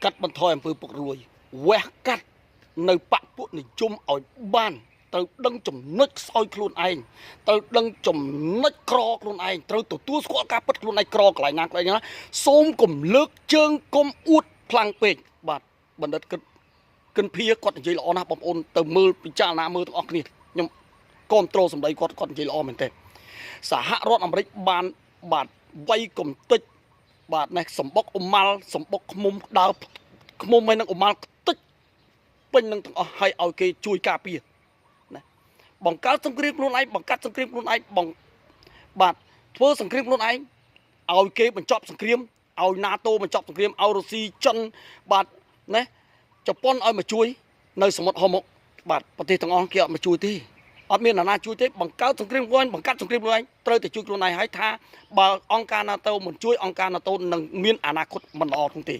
កាត់បន្ថយអំពើពុករលួយវះកាត់នៅបពពួកនិយមឲ្យបានត្រូវដឹងចំណុចខ្សោយខ្លួនឯងត្រូវដឹងចំណុចក្រខ្លួនឯងត្រូវទទួលស្គាល់ការពិតខ្លួនឯងក្រកន្លែងណាសូមកុំលើកជើងកុំអួតខ្លាំងពេកបាទបណ្ឌិតកិនភីគាត់និយាយល្អណាស់បងប្អូនទៅមើលពិចារណាមើលទាំងអស់គ្នាខ្ញុំគ្រប់ត្រូលសម្ដីគាត់និយាយល្អមែនទេសហរដ្ឋអាមេរិកបានបាទវ័យកំតិចបាទនេះសម្បុកអ៊ុម៉ាល់សម្បុកឃុំដើរឃុំហើយនឹងអ៊ុម៉ាល់តិចពេញនឹងទាំងអស់ឲ្យគេជួយការពារណាបង្កើតសង្គ្រាមខ្លួនឯងបង្កាត់សង្គ្រាមខ្លួនឯងបាទធ្វើសង្គ្រាមខ្លួនឯងឲ្យគេបញ្ចប់សង្គ្រាមឲ្យ NATO បញ្ចប់សង្គ្រាមឲ្យរុស្ស៊ីចិនបាទណាជប៉ុនឲ្យមកជួយនៅសមុទ្រហុមុកបាទប្រទេសទាំងអស់គេអត់មកជួយទេអត់មានអ្នកណាជួយទេបង្កើតសង្គ្រាមខ្លួនឯងបង្កាត់សង្គ្រាមខ្លួនឯងត្រូវតែជួយខ្លួនឯងឲ្យថាបើអង្គការ NATO មិនជួយអង្គការ NATO នឹងមានអនាគតមិនល្អនោះទេ